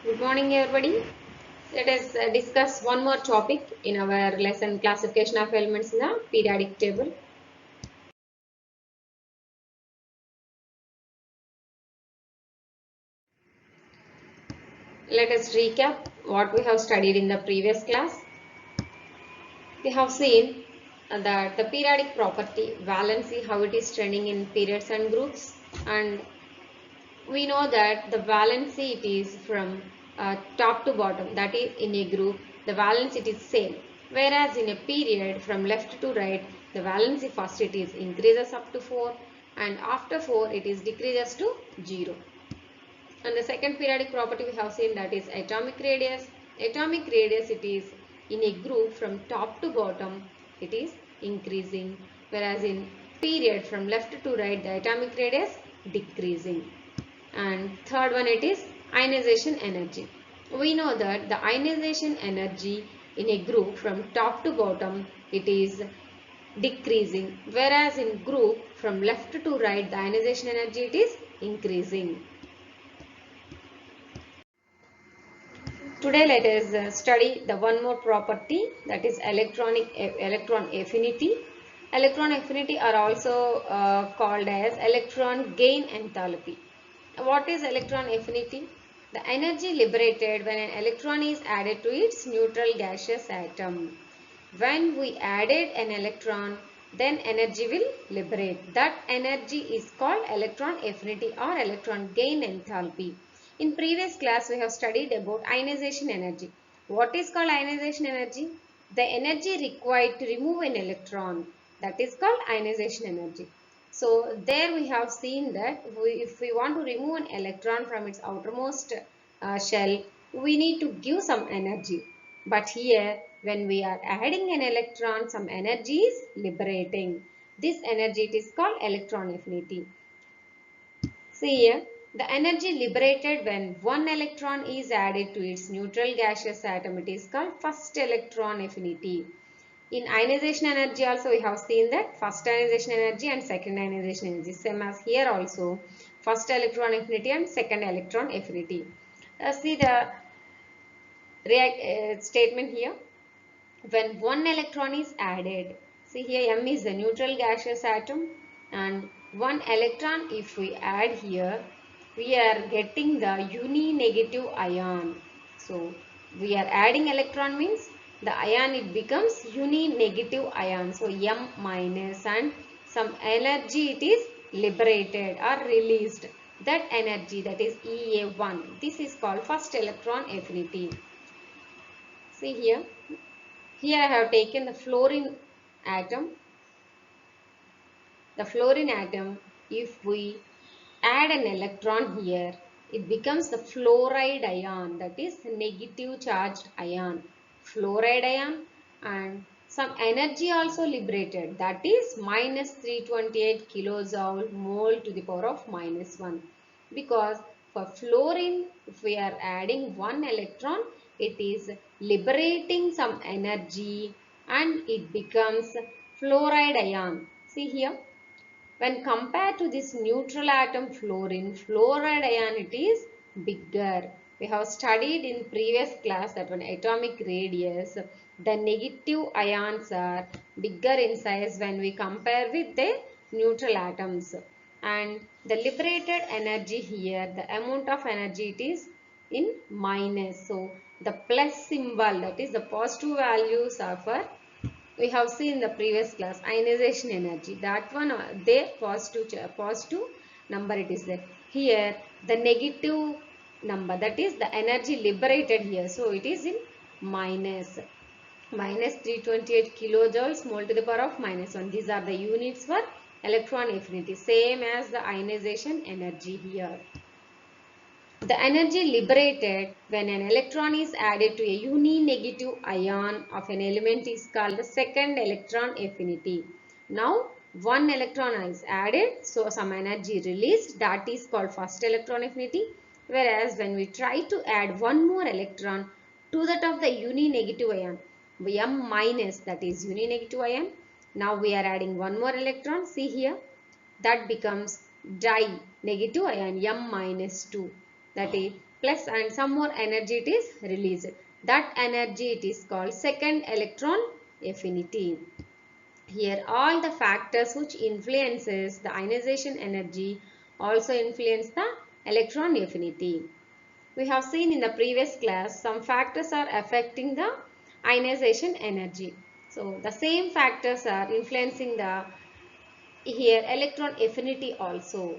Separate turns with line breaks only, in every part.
Good morning, everybody. Let us discuss one more topic in our lesson classification of elements in the periodic table. Let us recap what we have studied in the previous class. We have seen that the periodic property, valency, how it is trending in periods and groups, and we know that the valency it is from top to bottom, that is in a group the valence it is same, whereas in a period from left to right the valency first it is increases up to 4 and after 4 it is decreases to 0. And the second periodic property we have seen, that is atomic radius. Atomic radius it is in a group from top to bottom it is increasing, whereas in period from left to right the atomic radius decreasing. And third one, it is ionization energy. We know that the ionization energy in a group from top to bottom it is decreasing, whereas in group from left to right the ionization energy it is increasing. Today let us study the one more property, that is electron affinity. Electron affinity are also called as electron gain enthalpy. What is electron affinity? The energy liberated when an electron is added to its neutral gaseous atom. When we added an electron, then energy will liberate. That energy is called electron affinity or electron gain enthalpy. In previous class, we have studied about ionization energy. What is called ionization energy? The energy required to remove an electron. That is called ionization energy. So there we have seen that if we want to remove an electron from its outermost shell, we need to give some energy. But here when we are adding an electron, some energy is liberating. This energy it is called electron affinity. See here, the energy liberated when one electron is added to its neutral gaseous atom, it is called first electron affinity. In ionization energy also we have seen that first ionization energy and second ionization energy, same as here also, first electron affinity and second electron affinity. See the statement here. When one electron is added, see here M is the neutral gaseous atom, and one electron if we add here, we are getting the uni-negative ion. So we are adding electron means the ion it becomes uni-negative ion. So M minus, and some energy it is liberated or released. That energy, that is EA1. This is called first electron affinity. See here. Here I have taken the fluorine atom. The fluorine atom, if we add an electron here, it becomes the fluoride ion, that is negative charged ion. Fluoride ion, and some energy also liberated, that is minus 328 kilojoule mole to the power of minus 1. Because for fluorine, if we are adding one electron, it is liberating some energy and it becomes fluoride ion. See here. When compared to this neutral atom fluorine, fluoride ion it is bigger. We have studied in previous class that when atomic radius, the negative ions are bigger in size when we compare with the neutral atoms. And the liberated energy here, the amount of energy it is in minus. So the plus symbol, that is the positive values are for, we have seen in the previous class, ionization energy, that one there positive number it is there. Here the negative number, that is the energy liberated here, so it is in minus 328 kilojoules mole to the power of minus 1. These are the units for electron affinity, same as the ionization energy here. The energy liberated when an electron is added to a uni-negative ion of an element is called the second electron affinity. Now, one electron is added, so some energy released, that is called first electron affinity. Whereas when we try to add one more electron to that of the uni-negative ion, M minus, that is uni-negative ion. Now we are adding one more electron, see here, that becomes di negative ion M minus 2, that is plus and some more energy it is released. That energy it is called second electron affinity. Here all the factors which influences the ionization energy also influence the electron affinity. We have seen in the previous class some factors are affecting the ionization energy. So the same factors are influencing the here electron affinity also.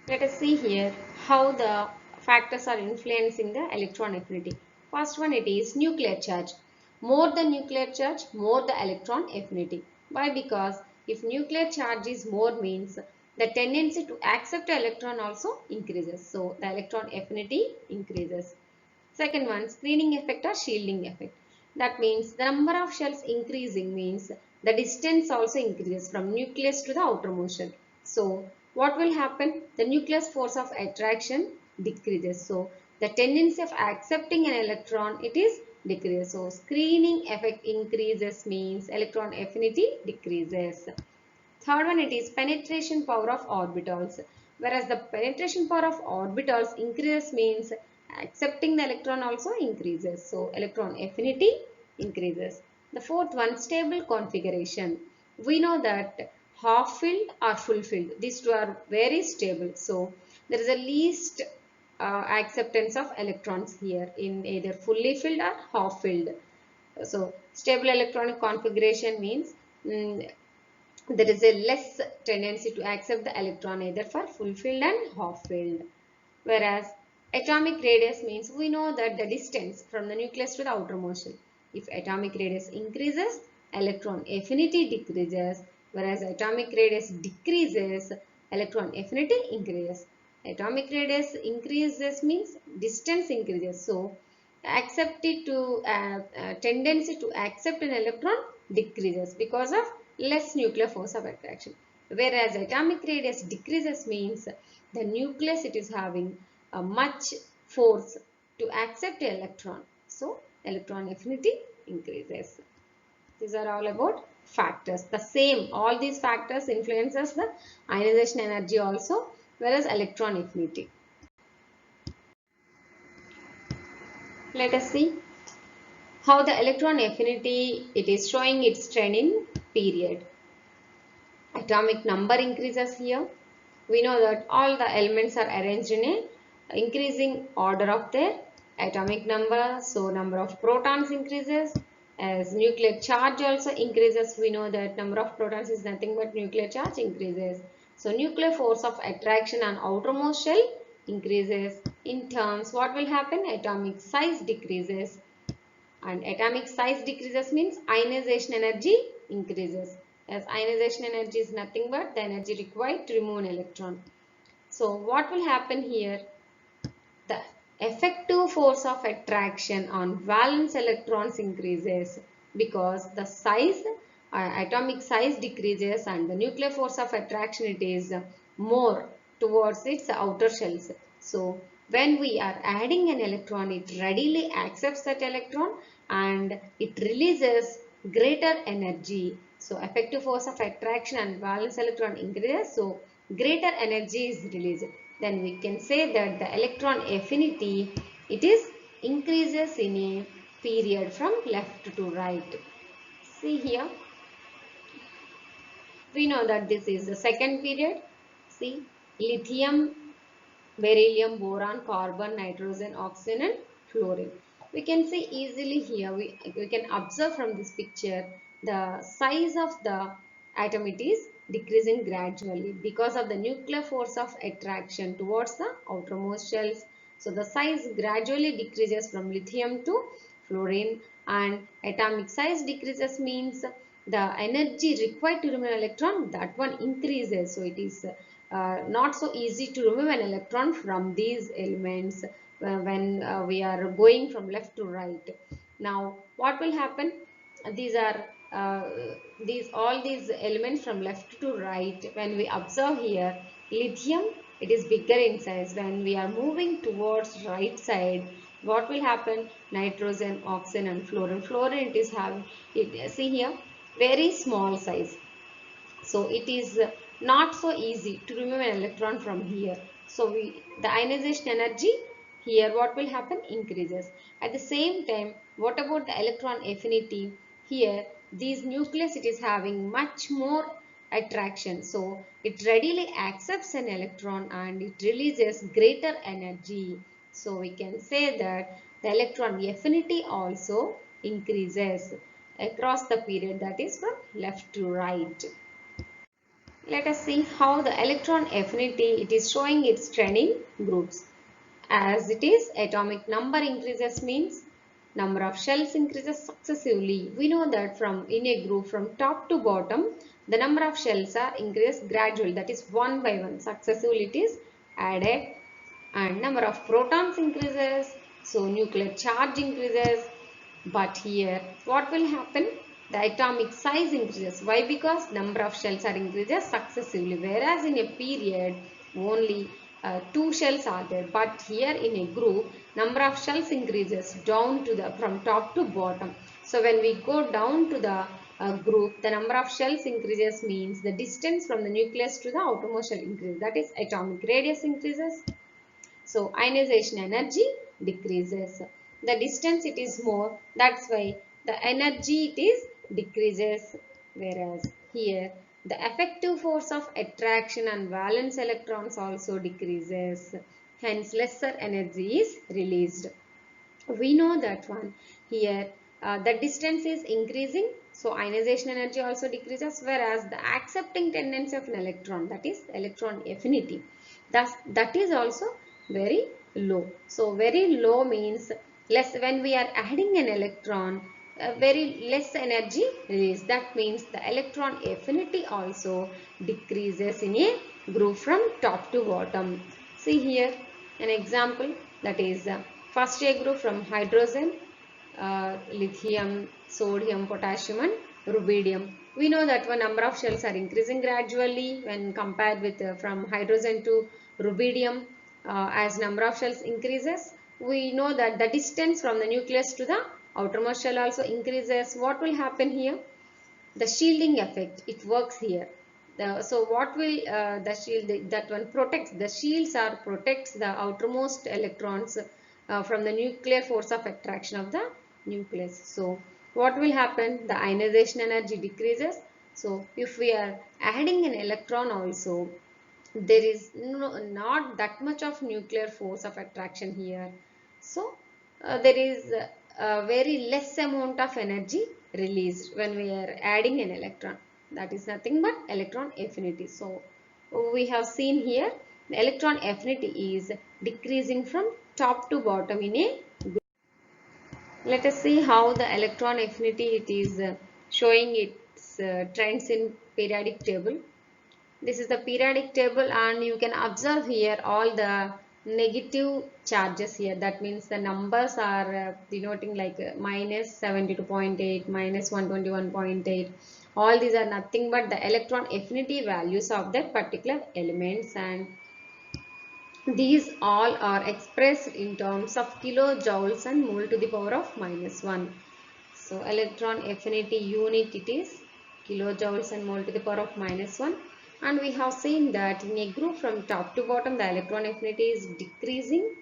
Let us see here how the factors are influencing the electron affinity. First one, it is nuclear charge. More the nuclear charge, more the electron affinity. Why? Because if nuclear charge is more means the tendency to accept the electron also increases. So the electron affinity increases. Second one, screening effect or shielding effect. That means the number of shells increasing means the distance also increases from nucleus to the outermost shell. So what will happen? The nucleus force of attraction decreases. So the tendency of accepting an electron it is decreases. So screening effect increases means electron affinity decreases. Third one, it is penetration power of orbitals. Whereas the penetration power of orbitals increases means accepting the electron also increases. So electron affinity increases. The fourth one, stable configuration. We know that half filled or full filled. These two are very stable. So there is a least acceptance of electrons here in either fully filled or half filled. So stable electronic configuration means there is a less tendency to accept the electron either for full filled and half filled. Whereas atomic radius means we know that the distance from the nucleus to the outermost shell. If atomic radius increases, electron affinity decreases. Whereas atomic radius decreases, electron affinity increases. Atomic radius increases means distance increases. So accepted to tendency to accept an electron decreases because of less nuclear force of attraction. Whereas atomic radius decreases means the nucleus it is having a much force to accept the electron. So electron affinity increases. These are all about factors. The same, all these factors influences the ionization energy also, whereas electron affinity. Let us see how the electron affinity it is showing its trend in period. Atomic number increases here. We know that all the elements are arranged in a increasing order of their atomic number. So number of protons increases. As nuclear charge also increases, we know that number of protons is nothing but nuclear charge increases. So nuclear force of attraction on outermost shell increases. In terms, what will happen? Atomic size decreases. And atomic size decreases means ionization energy increases. As ionization energy is nothing but the energy required to remove an electron. So what will happen here? The effective force of attraction on valence electrons increases because the size, atomic size decreases and the nuclear force of attraction it is more towards its outer shells. So when we are adding an electron, it readily accepts that electron and it releases greater energy. So effective force of attraction and valence electron increases. So greater energy is released. Then we can say that the electron affinity it is increases in a period from left to right. See here, we know that this is the second period. See, lithium, beryllium, boron, carbon, nitrogen, oxygen and fluorine. We can see easily here, we can observe from this picture the size of the atom it is decreasing gradually because of the nuclear force of attraction towards the outermost shells. So the size gradually decreases from lithium to fluorine and atomic size decreases means the energy required to remove an electron that one increases. So it is not so easy to remove an electron from these elements when we are going from left to right. Now what will happen? These are all these elements from left to right. When we observe here, lithium it is bigger in size. When we are moving towards right side, what will happen? Nitrogen, oxygen and fluorine. Fluorine it is having it. See here, very small size. So it is not so easy to remove an electron from here. So the ionization energy here what will happen? Increases. At the same time, what about the electron affinity? Here these nucleus it is having much more attraction. So it readily accepts an electron and it releases greater energy. So we can say that the electron affinity also increases across the period, that is from left to right. Let us see how the electron affinity it is showing its trend in groups. As it is, atomic number increases means number of shells increases successively. We know that from in a group from top to bottom, the number of shells are increased gradually, that is one by one. Successively it is added, and number of protons increases, so nuclear charge increases. But here what will happen? The atomic size increases. Why? Because number of shells are increases successively, whereas in a period only two shells are there. But here in a group, number of shells increases down to the from top to bottom. So when we go down to the group, the number of shells increases means the distance from the nucleus to the outermost shell increases. That is atomic radius increases. So ionization energy decreases. The distance it is more, that's why the energy it is decreases. Whereas here the effective force of attraction and valence electrons also decreases. Hence lesser energy is released. We know that one. Here the distance is increasing, so ionization energy also decreases, whereas the accepting tendency of an electron, that is electron affinity, thus that is also very low. So very low means less. When we are adding an electron, very less energy released. That means the electron affinity also decreases in a group from top to bottom. See here an example, that is first A group from hydrogen, lithium, sodium, potassium and rubidium. We know that one number of shells are increasing gradually when compared with from hydrogen to rubidium. As number of shells increases, we know that the distance from the nucleus to the outermost shell also increases. What will happen here? The shielding effect, it works here. So what will the shield, that one protects, the shields are protects the outermost electrons from the nuclear force of attraction of the nucleus. So what will happen? The ionization energy decreases. So if we are adding an electron also, there is not that much of nuclear force of attraction here. So there is a very less amount of energy released when we are adding an electron. That is nothing but electron affinity. So we have seen here the electron affinity is decreasing from top to bottom in a group. Let us see how the electron affinity it is showing its trends in periodic table. This is the periodic table and you can observe here all the negative charges here. That means the numbers are denoting like minus 72.8, minus 121.8. All these are nothing but the electron affinity values of that particular elements, and these all are expressed in terms of kilojoules and mole to the power of minus 1. So electron affinity unit it is kilojoules and mole to the power of minus 1. And we have seen that in a group from top to bottom the electron affinity is decreasing,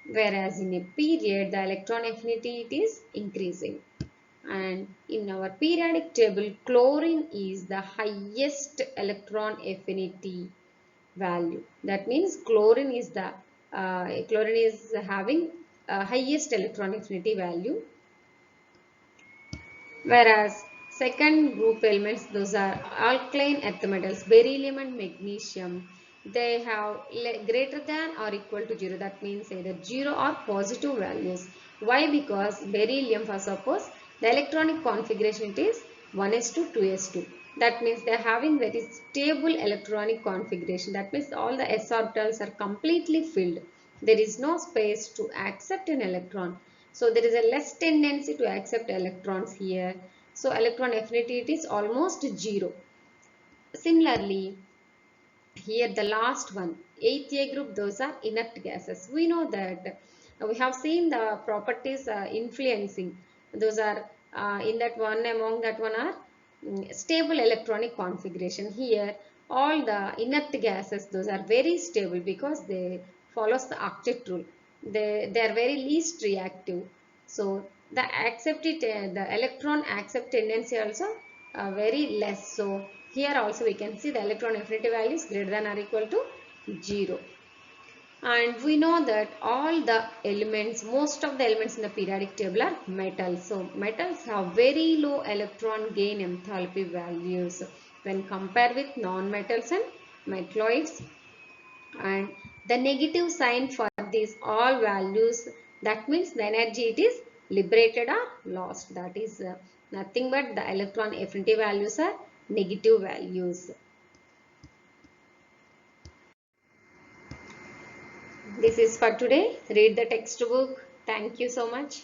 whereas in a period the electron affinity it is increasing. And in our periodic table chlorine is the highest electron affinity value. That means chlorine is the chlorine is having highest electron affinity value, whereas second group elements, those are alkaline earth metals, beryllium and magnesium, they have greater than or equal to 0. That means either 0 or positive values. Why? Because beryllium, for suppose the electronic configuration it is 1s2 2s2. That means they are having very stable electronic configuration. That means all the s orbitals are completely filled. There is no space to accept an electron. So there is a less tendency to accept electrons here. So electron affinity it is almost 0. Similarly, here the last one, 8th A group, those are inert gases. We know that we have seen the properties influencing. Those are in that one, among that one are stable electronic configuration. Here all the inert gases, those are very stable because they follows the octet rule. They are very least reactive. So the the electron accept tendency also very less. So here also we can see the electron affinity value is greater than or equal to 0. And we know that all the elements, most of the elements in the periodic table are metals. So metals have very low electron gain enthalpy values when compared with non-metals and metalloids. And the negative sign for these all values, that means the energy it is liberated or lost. That is nothing but the electron affinity values are negative values. This is for today. Read the textbook. Thank you so much.